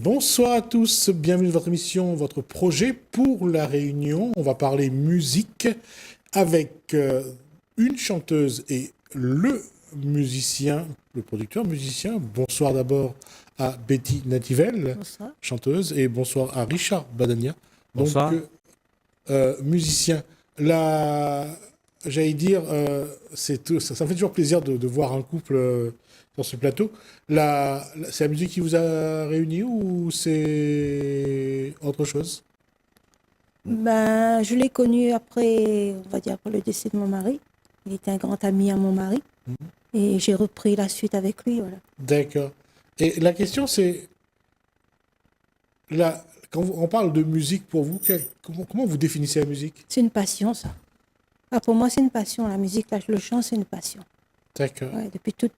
Bonsoir à tous, bienvenue dans votre émission, votre projet pour la Réunion. On va parler musique avec une chanteuse et le musicien, le producteur musicien. Bonsoir d'abord à Betty Nativelle, Bonsoir. chanteuse, et bonsoir à Richard Badania, donc Bonsoir. musicien. J'allais dire, ça me fait toujours plaisir de voir un couple dans ce plateau. C'est la musique qui vous a réunis ou c'est autre chose? Ben, je l'ai connu après, on va dire, après le décès de mon mari. Il était un grand ami à mon mari. Et j'ai repris la suite avec lui, voilà. D'accord. Et la question c'est, quand on parle de musique pour vous, comment vous définissez la musique? C'est une passion, ça. Ah, pour moi, c'est une passion. La musique, le chant, c'est une passion. D'accord. Ouais, depuis toute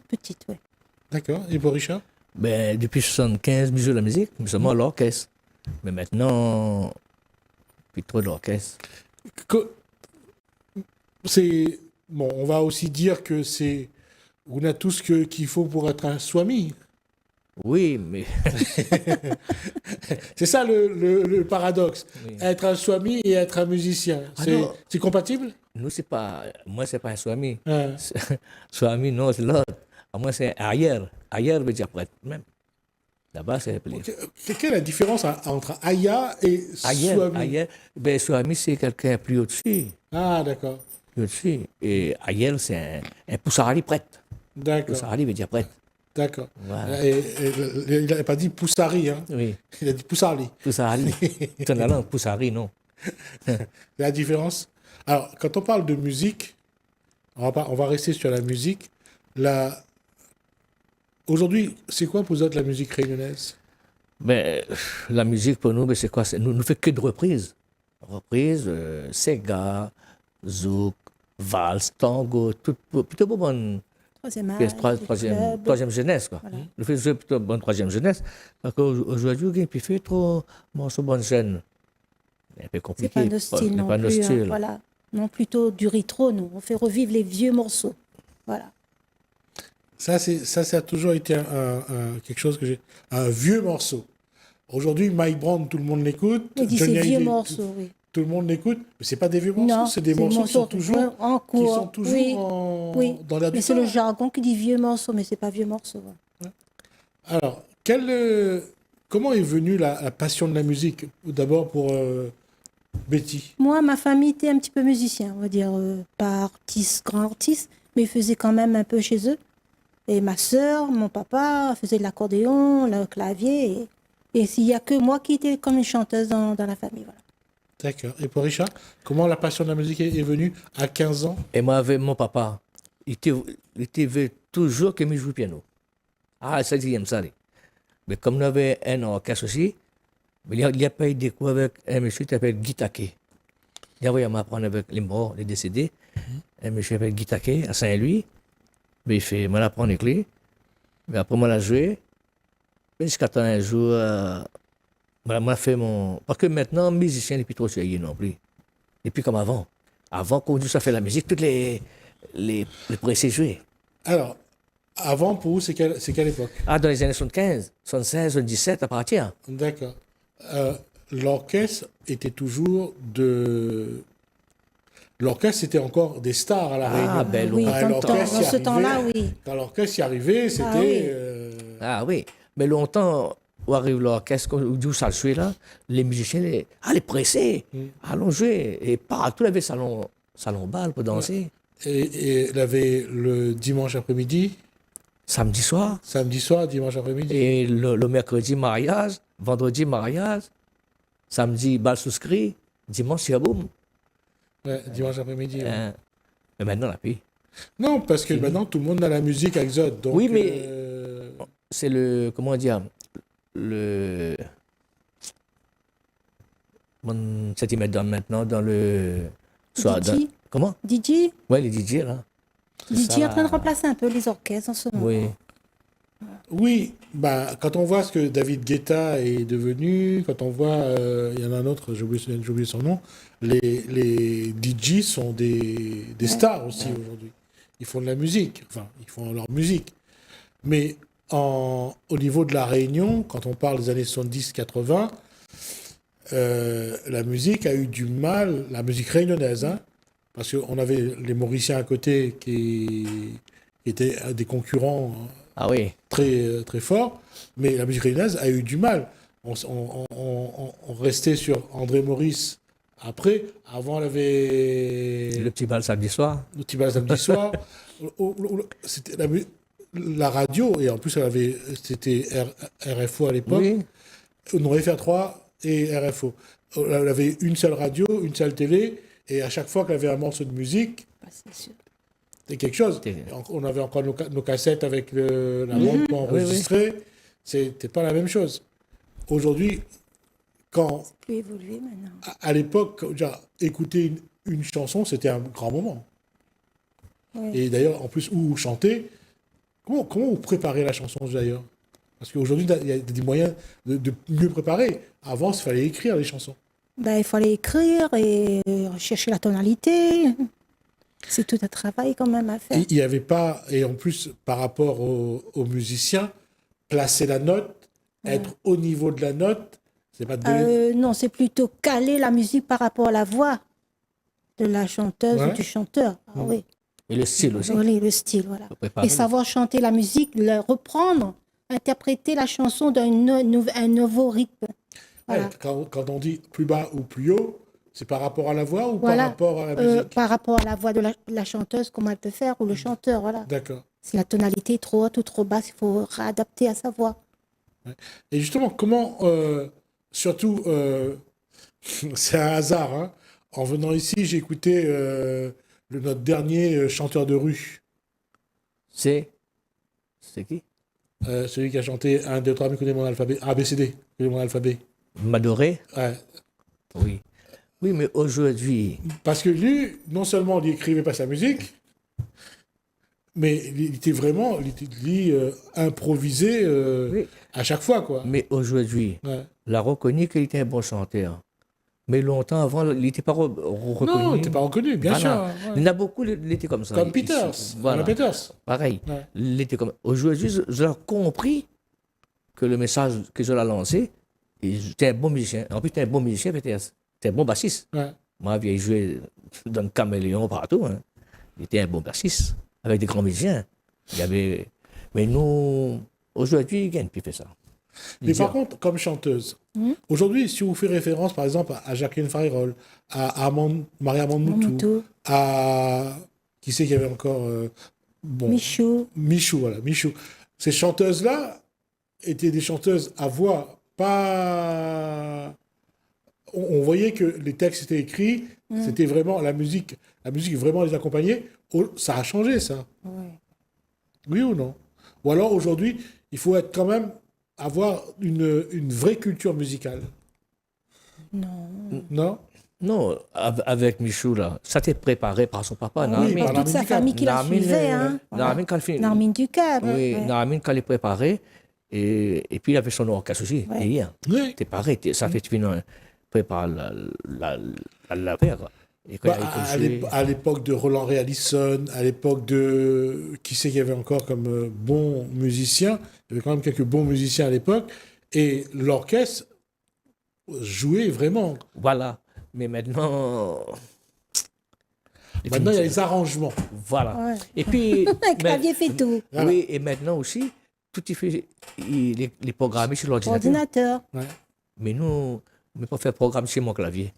petite, ouais. D'accord. Et pour Richard? Ben, depuis 75, je joue la musique, mais seulement à l'orchestre. Mais maintenant, plus trop de l'orchestre. Que- Bon, on va aussi dire que on a tout ce qu'il faut pour être un swami. Oui, mais C'est ça le paradoxe. Oui. Être un swami et être un musicien. Ah non. C'est compatible? nous, c'est pas. Moi, c'est pas un swami. Hein. Swami, non, c'est l'autre. À moi, c'est ailleurs. Ailleurs veut dire prêtre, même. Là-bas, c'est appelé. Quelle est la différence entre Aya et Ailleurs, swami? ailleurs. Ben, swami, c'est quelqu'un plus au-dessus. Ah, d'accord. Plus au-dessus. Et ailleurs, c'est un poussarali prêtre. D'accord. Poussarali veut dire prêtre. D'accord. Voilà. Et il n'a pas dit Poussari, hein. Oui, Il a dit Poussarli. poussarali. C'est la langue, poussari, non. La différence. Alors, quand on parle de musique, on va rester sur la musique. Aujourd'hui, c'est quoi pour vous autres la musique réunionnaise? Ben, la musique pour nous, ben, c'est quoi? Nous ne fait que de reprises. Reprises, Sega, Zouk, valse, tango, plutôt bonne Troisième pièce, âge, les clubs. troisième jeunesse, quoi. Voilà. Nous faisons plutôt bonne troisième jeunesse. Parce qu'aujourd'hui, il y a puis fait trop morceaux bonne jeune. C'est un peu C'est compliqué. pas nos styles non pas nos plus, hein, styles. voilà. Non, plutôt du rétro, nous. On fait revivre les vieux morceaux. Voilà. Ça a toujours été quelque chose que j'ai. Un vieux morceau. Aujourd'hui, Mike Brown, tout le monde l'écoute. On dit c'est Johnny vieux Hallyday, morceaux, oui. tout le monde l'écoute. Mais c'est pas des vieux morceaux, Non, c'est des morceaux qui sont toujours, en qui cours. sont toujours Oui, oui. dans l'air du Mais c'est le temps. jargon qui dit vieux morceaux, mais c'est pas vieux morceaux. Ouais. Alors, comment est venue la passion de la musique? D'abord pour Betty. Moi, ma famille était un petit peu musicien, on va dire, pas artiste, grand artiste, mais ils faisaient quand même un peu chez eux. Et ma sœur, mon papa faisaient de l'accordéon, le clavier. Et s'il n'y a que moi qui étais comme une chanteuse dans la famille. Voilà. D'accord. Et pour Richard, comment la passion de la musique est venue à 15 ans? Et moi, avec mon papa, il veut toujours que je joue piano. Ah, ça, il aime ça. lui. Mais comme on avait un orchestre aussi, mais il a pas eu des cours avec un monsieur qui s'appelle Guy Taquet. Il a envoyé m'apprendre avec les morts, les décédés. Un monsieur qui s'appelle Guy Taquet, à Saint-Louis. Mais il fait, moi, apprendre les clés. Mais après, moi, la joué. Mais jusqu'à temps un jour, moi, fait mon. Parce que maintenant, musicien, n'est plus trop sérieux non plus. Et puis comme avant. Avant qu'on dise ça fait la musique, toutes les pressés jouaient. Alors, avant, pour vous, c'est quelle époque? Ah, dans les années 75, 76, 77, à partir. D'accord. L'orchestre était toujours de... L'orchestre, c'était encore des stars à la Réunion. Ah, ben, Oui, Ah, dans, l'orchestre dans y ce arrivait. temps-là, oui. Quand l'orchestre y arrivait, c'était... Ah oui. Ah oui. Mais longtemps, où arrive l'orchestre, où ça joue là, les musiciens, les pressés, allons jouer. Et partout, il y avait salon bal pour danser. Et il avait le dimanche après-midi, Samedi soir. samedi soir, dimanche après-midi. Et le mercredi, mariage. Vendredi, mariage. Samedi, bal souscrit. Dimanche, boum. Ouais, dimanche après-midi. Ouais. Mais maintenant, la paix. Non, parce que maintenant, tout le monde a la musique exode. Donc, Oui, mais- C'est le. Comment dire? Le. C'est mettre maintenant dans le. DJ. Comment? DJ, Ouais, les DJ, là. C'est DJ ça, est en train de là. remplacer un peu les orchestres en ce moment. Oui. Oui, bah, quand on voit ce que David Guetta est devenu, quand on voit, il y en a un autre, j'ai oublié son nom, les DJ sont des stars aussi aujourd'hui. Ils font de la musique, enfin, ils font leur musique. Mais au niveau de la Réunion, quand on parle des années 70-80, la musique a eu du mal, la musique réunionnaise, hein, parce qu'on avait les Mauriciens à côté qui étaient des concurrents Ah oui. très, très forts, mais la musique réunionnaise a eu du mal. On restait sur André Maurice. Après, avant, elle avait Le petit bal samedi soir. le petit bal samedi soir. C'était la radio, et en plus, c'était RFO à l'époque. Oui. Non, FR3 et RFO. Elle avait une seule radio, une seule télé, et à chaque fois qu'elle avait un morceau de musique, Bah, c'est sûr. c'était quelque chose. C'était- On avait encore nos cassettes avec la montre pour enregistrer. C'était pas la même chose. Aujourd'hui, quand C'est plus évolué maintenant. à l'époque, déjà, écouter une chanson, c'était un grand moment. Ouais. Et d'ailleurs, en plus, où chanter, comment vous préparez la chanson d'ailleurs? Parce qu'aujourd'hui, il y a des moyens de mieux préparer. Avant, il fallait écrire les chansons. Ben, il fallait écrire et chercher la tonalité. C'est tout un travail quand même à faire. Il n'y avait pas, et en plus, par rapport aux musiciens, placer la note, être au niveau de la note, c'est pas de Non, c'est plutôt caler la musique par rapport à la voix de la chanteuse Ouais. ou du chanteur. Ah, oui. Et le style aussi. Oui, le style, voilà. Faut préparer Et savoir chanter la musique, reprendre, interpréter la chanson d'un un nouveau rythme. Voilà. Ouais, quand on dit plus bas ou plus haut, c'est par rapport à la voix ou Voilà. par rapport à la musique? Par rapport à la voix de la chanteuse, comment elle peut faire, ou le chanteur, voilà. D'accord. Si la tonalité est trop haute ou trop basse, il faut réadapter à sa voix. Et justement, comment, surtout, c'est un hasard, hein. En venant ici, j'ai écouté notre dernier chanteur de rue, C'est qui? celui qui a chanté 1, 2, 3, mais connais mon alphabet, ABCD, connais mon alphabet. Madoré? Ouais. Oui. Oui, mais aujourd'hui, Parce que lui, non seulement il écrivait pas sa musique, mais il était vraiment improvisé Oui. à chaque fois, quoi. mais aujourd'hui, Ouais. il a reconnu qu'il était un bon chanteur. Mais longtemps avant, il n'était pas reconnu. Non, il n'était pas reconnu, bien Voilà. sûr. Ouais. Il y en a beaucoup, il était comme ça. Comme Il- Peters, Voilà. Alan Peters. Pareil. Ouais. Il était comme... Aujourd'hui, je l'ai compris que le message que je l'ai lancé, j'étais un bon musicien. En plus, j'étais un bon musicien, Peters. J'étais un bon bassiste. Ouais. Moi, j'ai joué dans le caméléon partout. Hein. Il était un bon bassiste, avec des grands musiciens. Il y avait... Mais nous, aujourd'hui, il gagne plus fait ça. Mais par contre, comme chanteuse, aujourd'hui, si vous faites référence, par exemple, à Jacqueline Fairol, à Marie-Amande Moutou, Moutou, à... Qui c'est qu'il y avait encore bon, Michou, Michou, voilà, Michou. Ces chanteuses-là étaient des chanteuses à voix pas... On voyait que les textes étaient écrits, c'était vraiment la musique vraiment les accompagnait. Ça a changé, ça. ouais. Oui ou non? Ou alors, aujourd'hui, il faut être quand même avoir une vraie culture musicale. Non. Non? Non, avec Michou, là, ça était préparé par son papa, Ah oui, Narmine. par toute sa musicale. famille qui la Narmine, suivait. Hein. Narmine, quand il fait- Narmine Ducab. Oui, ouais. Narmine, quand il est préparé, et puis il avait son orchestre aussi, Ouais. hier. Oui. C'était pareil, ça fait prépare la paire. Et quand Bah, il a à joué- à l'époque de Roland Ray Allison, à l'époque de... Qui c'est qu'il y avait encore comme bons musiciens? Il y avait quand même quelques bons musiciens à l'époque. Et l'orchestre jouait vraiment. Voilà. Mais maintenant... Maintenant, il y a les arrangements. Voilà. Ouais. Et puis... Un clavier fait tout. Voilà. Oui, et maintenant aussi, tout est fait... Il est programmé sur l'ordinateur. Ordinateur. Ouais. Mais nous, on ne peut pas faire programme sur mon clavier.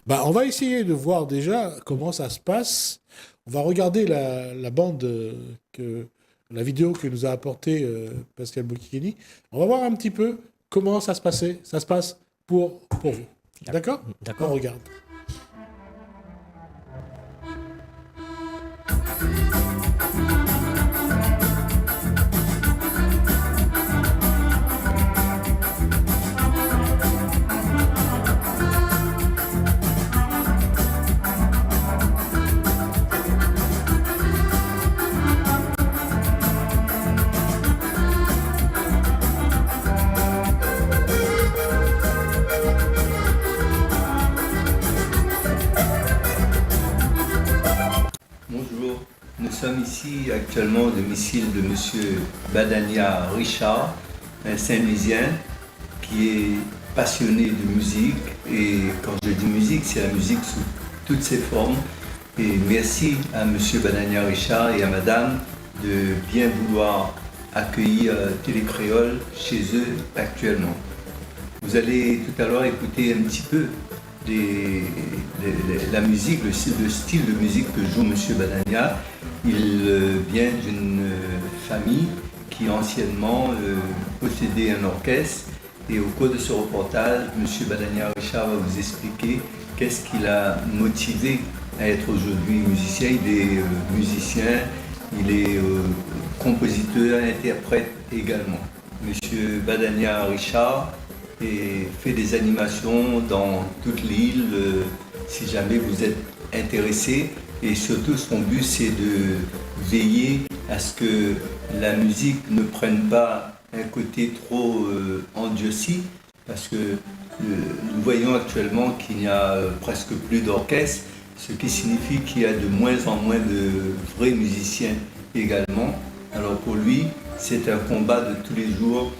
Bah, on va essayer de voir déjà comment ça se passe. On va regarder la bande, la vidéo que nous a apportée Pascal Bocchini. On va voir un petit peu comment ça se passe pour vous. D'accord? D'accord. On regarde. ici actuellement au domicile de M. Badania Richard, un Saint-Louisien qui est passionné de musique. Et quand je dis musique, c'est la musique sous toutes ses formes. Et merci à M. Badania Richard et à Madame de bien vouloir accueillir Télécréole chez eux actuellement. Vous allez tout à l'heure écouter un petit peu la musique, le style de musique que joue M. Badania. Il vient d'une famille qui anciennement possédait un orchestre. Et au cours de ce reportage, M. Badania Richard va vous expliquer qu'est-ce qui l'a motivé à être aujourd'hui musicien. Il est musicien, il est compositeur, interprète également. M. Badania Richard fait des animations dans toute l'île, si jamais vous êtes intéressé. Et surtout, son but, c'est de veiller à ce que la musique ne prenne pas un côté trop endurci, parce que nous voyons actuellement qu'il n'y a presque plus d'orchestre, ce qui signifie qu'il y a de moins en moins de vrais musiciens également. Alors pour lui, c'est un combat de tous les jours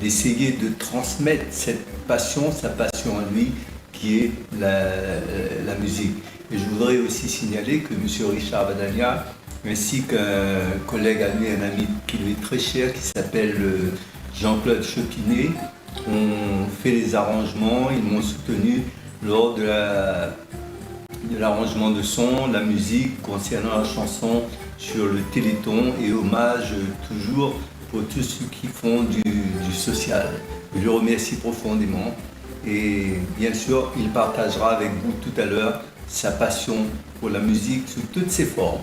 d'essayer de transmettre cette passion, sa passion à lui, qui est la musique. Et je voudrais aussi signaler que M. Richard Badania, ainsi qu'un collègue à lui, un ami qui lui est très cher, qui s'appelle Jean-Claude Chopinet, ont fait les arrangements, ils m'ont soutenu lors de l'arrangement de son, la musique concernant la chanson sur le Téléthon, et hommage toujours pour tous ceux qui font du social. Je le remercie profondément et bien sûr il partagera avec vous tout à l'heure sa passion pour la musique sous toutes ses formes.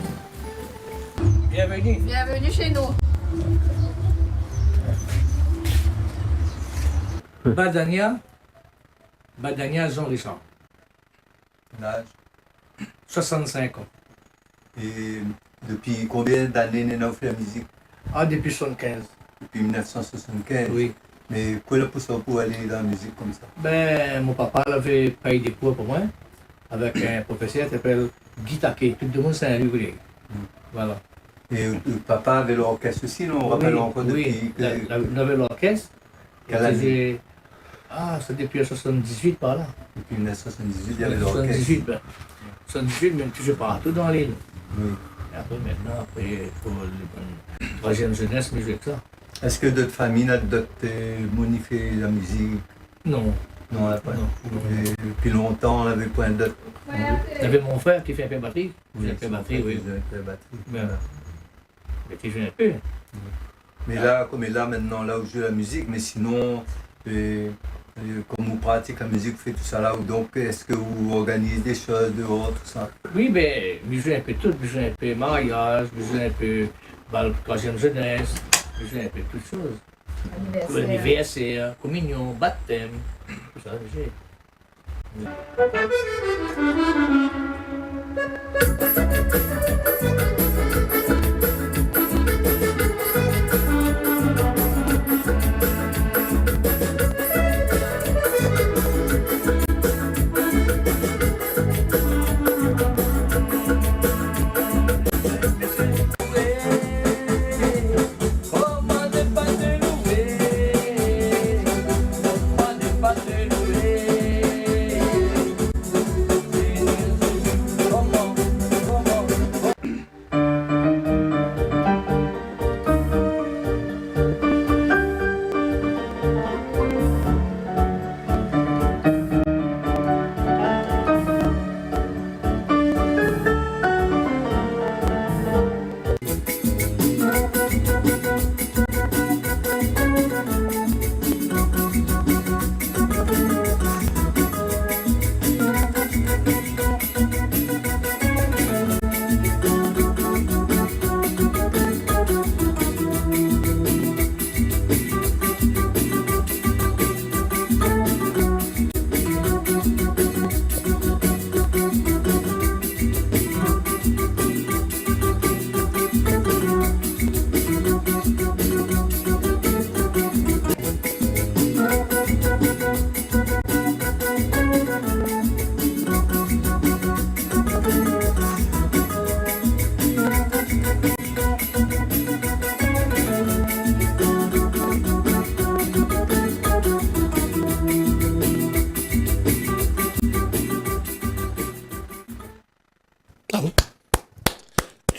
Bienvenue. Bienvenue chez nous. Badania Jean Richard, L'âge. 65 ans. Et depuis combien d'années n'a fait la musique? Ah, depuis 75. Depuis 1975. Oui. Mais quoi la pousse pour aller dans la musique comme ça? Ben, mon papa avait payé des cours pour moi, avec un professeur qui s'appelle Guy Taquet. Tout le monde c'est un livre. Voilà. Et le papa avait l'orchestre aussi, non? On rappelle encore depuis... Oui, il avait l'orchestre. Quelle année? Ah, c'est depuis 78 par là. Depuis 1978, il y avait l'orchestre. 78, ben. 78, mais toujours partout dans l'île. Oui. Et après, maintenant, pour la troisième jeunesse, mais je fais que ça. Est-ce que d'autres familles n'ont d'autres modifié la musique? Non. Non, on n'a pas. Non. Et depuis longtemps, on avait point d'autres. Il y avait mon frère qui fait un peu de batterie. J'ai un peu de batterie, oui. La batterie. Ben, mais qui joue un peu. Mais là, comme là maintenant, là où je joue la musique, mais sinon, comme vous pratiquez la musique, vous faites tout ça là, donc est-ce que vous organisez des choses dehors, tout ça? Oui, ben, je joue un peu tout. Je joue un peu mariage, je joue un peu troisième jeunesse, je joue un peu toutes choses. Anniversaire, communion, baptême, tout ça, je joue.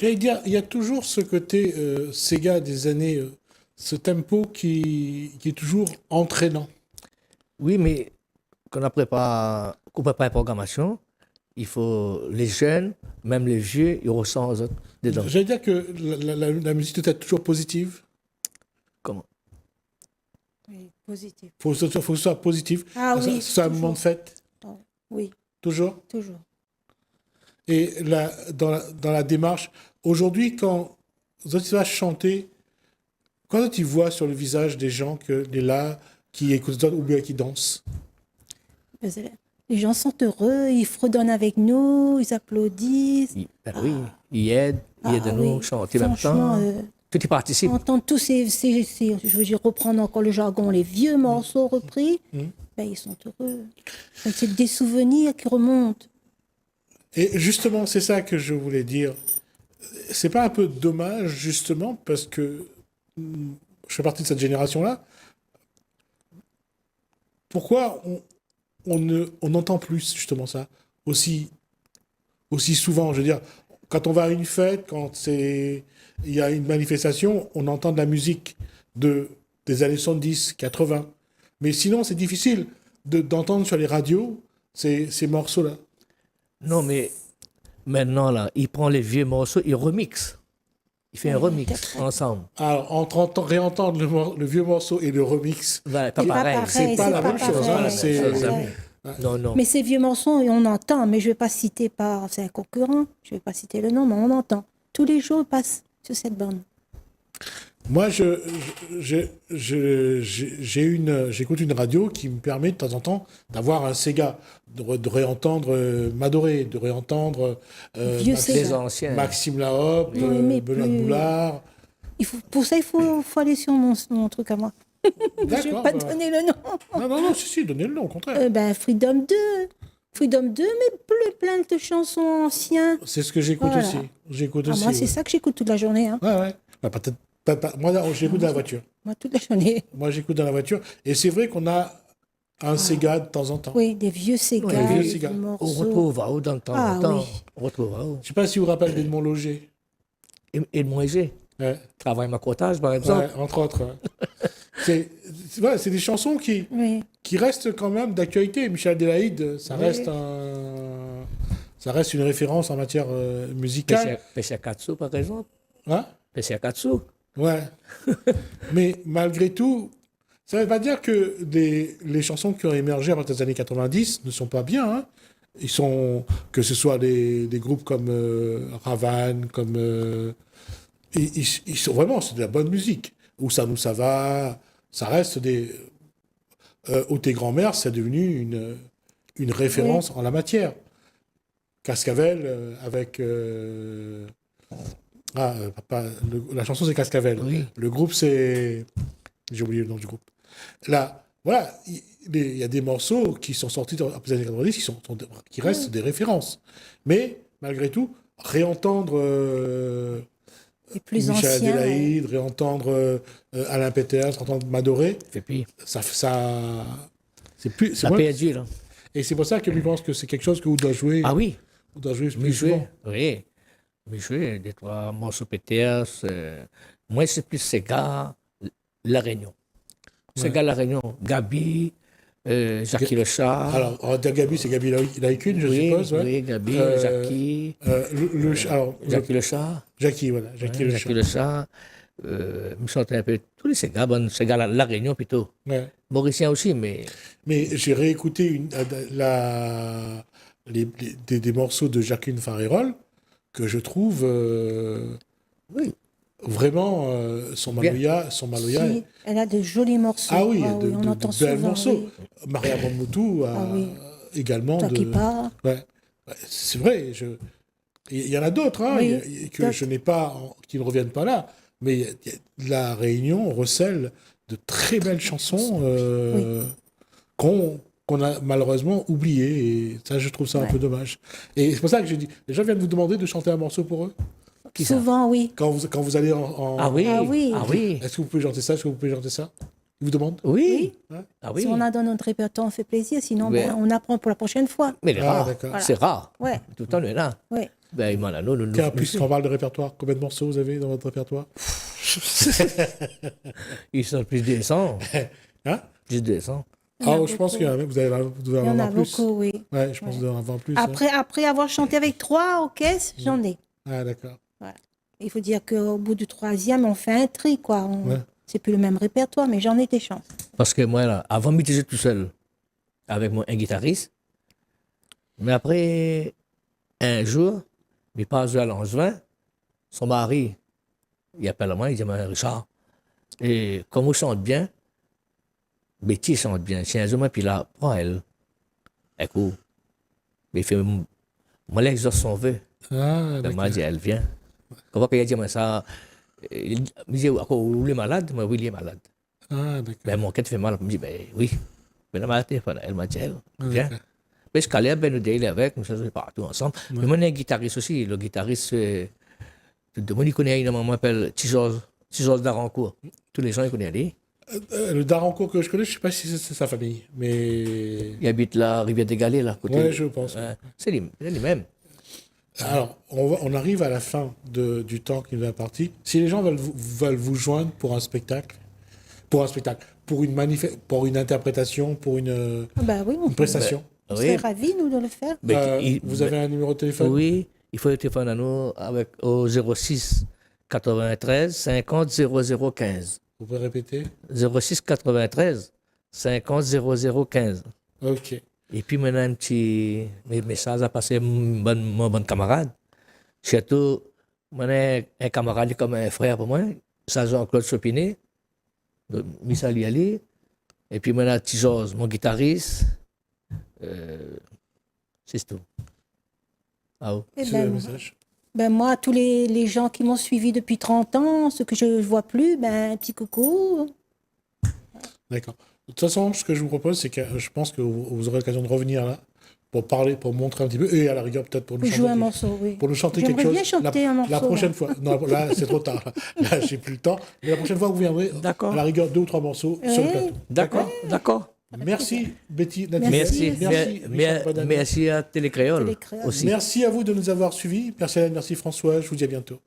j'allais dire, il y a toujours ce côté Sega des années, ce tempo qui est toujours entraînant. Oui, mais quand on prépare la programmation, il faut les jeunes, même les vieux, ils ressentent dedans. J'allais dire que la musique doit être toujours positive. Comment? Oui, positif. Faut que ce soit positif. Ah Ça- oui, c'est un toujours. moment de fête, Oui, toujours. toujours. Et dans la démarche, aujourd'hui, quand tu vas chanter, quand tu vois sur le visage des gens qu'il est là, qui écoutent ou bien qui dansent, Les gens sont heureux, ils fredonnent avec nous, ils applaudissent. Ben oui, ils aident nous oui. chanter en même Franchement, temps. Tout y participe. entendre tous je veux dire, reprendre encore le jargon, les vieux morceaux repris, ben, ils sont heureux. Donc, c'est des souvenirs qui remontent. et justement, c'est ça que je voulais dire. C'est pas un peu dommage, justement, parce que je fais partie de cette génération-là. Pourquoi on n'entend plus, justement, ça aussi souvent? Je veux dire, quand on va à une fête, il y a une manifestation, on entend de la musique des années 70, 80. Mais sinon, c'est difficile d'entendre sur les radios ces morceaux-là. Non, mais maintenant, là, il prend les vieux morceaux, il remixe. Il fait un remix ensemble. Alors, réentendre le vieux morceau et le remix, Ben, pas C'est pas pareil. pareil. c'est pas c'est la pas même chose. pareil. Hein, C'est c'est- jamais. Non, non. Mais ces vieux morceaux, on entend, mais je ne vais pas citer c'est un concurrent, je ne vais pas citer le nom, mais on entend. Tous les jours, ils passent sur cette bande. Moi, j'écoute une radio qui me permet de temps en temps d'avoir un Sega, de réentendre Madoré, de réentendre Vieux Sega. Les anciens. Maxime Lahope, Oui, mais Benoît plus- Boulard. Pour ça, il faut aller sur mon truc à moi. Je ne vais D'accord. pas bah. donner le nom. Non, si, donnez le nom, au contraire. Freedom 2. Freedom 2, mais plein de chansons anciennes. C'est ce que j'écoute Voilà. aussi. J'écoute Ah, aussi. moi, c'est ouais. ça que j'écoute toute la journée. Hein. Ouais. Bah, peut-être pas. Moi, j'écoute dans la voiture. Moi, toute la journée. Moi, j'écoute dans la voiture. Et c'est vrai qu'on a un Sega de temps en temps. Oui, des vieux Sega, Ouais, des vieux des Sega. On morceaux. retrouve à dans le temps. Ah, temps. oui. On retrouve à Je sais pas si vous vous rappelez d'Edmond Loger. Et de Moïse. Ouais. Travail ma cottage, par exemple. Ouais, entre autres. Ouais. C'est des chansons Oui. qui restent quand même d'actualité. Michel Adélaïde, ça reste une référence en matière musicale. Pescia Katsu, par exemple. Hein? Pescia Katsu. Ouais. Mais malgré tout, ça ne veut pas dire que les chansons qui ont émergé à partir des années 90 ne sont pas bien. Hein. Que ce soit des groupes comme Ravan, comme... ils sont vraiment, c'est de la bonne musique. Ou Ça nous ça va, ça reste des... Ô tes grands-mères, c'est devenu une référence en la matière. Cascavel avec... la chanson c'est Cascavel. Oui. Le groupe c'est... J'ai oublié le nom du groupe. Là, voilà, il y a des morceaux qui sont sortis dans les années 90 qui restent des références. Mais, malgré tout, réentendre Les plus Michel anciens. Adélaïde, réentendre Alain Peters, réentendre Madoré, Et puis, c'est plus... ça moins- peut être là. Et c'est pour ça que je pense que c'est quelque chose que vous doit jouer. Ah oui, Vous doit jouer mais plus jouer. souvent. Oui. Mais jouer, des trois morceaux Peters. Moi, c'est plus Sega, La Réunion. Sega, La Réunion. Gabi, Jackie Le Chat. Alors, on va dire Gabi, c'est Gabi Laïcune, je oui, suppose. Ouais. oui, Gabi, Jackie. Jackie Le Chat. Jackie, voilà. Jackie Le Jackie Chat. Le Chat. Me chantais un peu tous les Sega, Sega La Réunion plutôt. Ouais. Mauricien aussi, mais Mais j'ai réécouté des morceaux de Jacqueline Farérol que je trouve oui. vraiment son Maloya. Si, elle a de jolis morceaux. Ah oui, on entend de belles souvent. morceaux. Oui. Maria Bamboutou a Ah oui. également Toi qui pars. Ouais. Ouais, c'est vrai. Il y en a d'autres hein, Oui, que je n'ai pas, qui ne reviennent pas là. Mais la Réunion recèle de très belles chansons qu'on a malheureusement oubliées. Et ça, je trouve ça un peu dommage. Et c'est pour ça que j'ai dit, les gens viennent vous demander de chanter un morceau pour eux. Souvent, oui. Quand vous allez en... Ah oui, Ah oui. ah oui. Est-ce que vous pouvez chanter ça? Est-ce que vous pouvez chanter ça? Ils vous demandent? Oui. Ouais. Ah oui. Si on a dans notre répertoire, on fait plaisir. Sinon, Mais- ben, on apprend pour la prochaine fois. Mais il est Ah, rare. d'accord. C'est rare. Ouais. Tout le temps, il est là. Ouais. Ben, il m'en a nous. Tiens, puisqu'on parle de répertoire, combien de morceaux vous avez dans votre répertoire? Ils sont plus de 100. Hein? Plus de 100. Il y en a Ah, je pense beaucoup. vous devez Il y en en a avoir plus. beaucoup, oui. Ouais, je pense que vous devez en avoir plus. hein. Après avoir chanté avec 3 orchestres, j'en ai. Ah, d'accord. Il faut dire qu'au bout du 3e, on fait un tri, quoi. Ouais. C'est plus le même répertoire, mais j'en ai des chances. Parce que moi, là, avant, je j'étais tout seul avec un guitariste. Mais après, un jour, il passe à Langevin, son mari, il appelle à moi, il dit, mais Richard, et comme on chante bien, Betty chante bien. C'est un jour, puis là, prends elle. Écoute, mais il fait, moi, l'exauce son vœu. Ah, Elle d'accord. m'a dit, elle vient. Comment qu'il a dit, mais ça, il me dit, vous êtes malade? Moi, oui, il est malade. Ah, d'accord. Ben, mon cœur fait mal. Je me dis, ben oui. Ben, elle m'a téléphone. Elle m'a dit, elle, Ah, viens. d'accord. Ben, je calais, ben, nous délais avec, nous sommes partout ensemble. Mais moi, on est un guitariste aussi. Le guitariste, tout le monde, il connaît, il m'appelle Tijol Darancourt. Tous les gens, ils connaissent lui. Le Darancourt que je connais, je ne sais pas si c'est sa famille, mais... Il habite la rivière des Galets, là, à côté. Ouais, je pense. C'est lui-même. Alors, on arrive à la fin du temps qui nous est imparti. Si les gens veulent vous joindre pour un spectacle, pour une interprétation, pour une Ah bah oui, une prestation, on Oui. serait ravis, nous, de le faire. vous avez un numéro de téléphone? Oui, il faut le téléphone à nous au 06 93 50 0015. Vous pouvez répéter? 06 93 50 0015. Ok. Et puis maintenant, un petit message à passer à mon bon camarade. Surtout, moi, un camarade comme un frère pour moi, ça Jean-Claude Chopinet, Michel Ali, et puis maintenant, Tijos, mon guitariste. C'est tout. Ah oui. Eh C'est ben, le message. ben moi, tous les gens qui m'ont suivi depuis 30 ans, ceux que je ne vois plus, ben, un petit coucou. D'accord. De toute façon, ce que je vous propose, c'est que je pense que vous aurez l'occasion de revenir là pour parler, pour montrer un petit peu, et à la rigueur peut-être pour nous Pour chanter, jouer un morceau, oui. pour nous chanter quelque J'aimerais chose. bien chanter un morceau. La prochaine fois. Non, là, c'est trop tard. Là, j'ai plus le temps. Mais la prochaine fois, vous viendrez. D'accord. À la rigueur, 2 ou 3 morceaux sur le Oui. plateau. D'accord. Merci, Betty. Nathalie. Merci. Richard Badania. Merci à Télécréole Télécréole. aussi. Merci à vous de nous avoir suivis. Merci Hélène, merci François. Je vous dis à bientôt.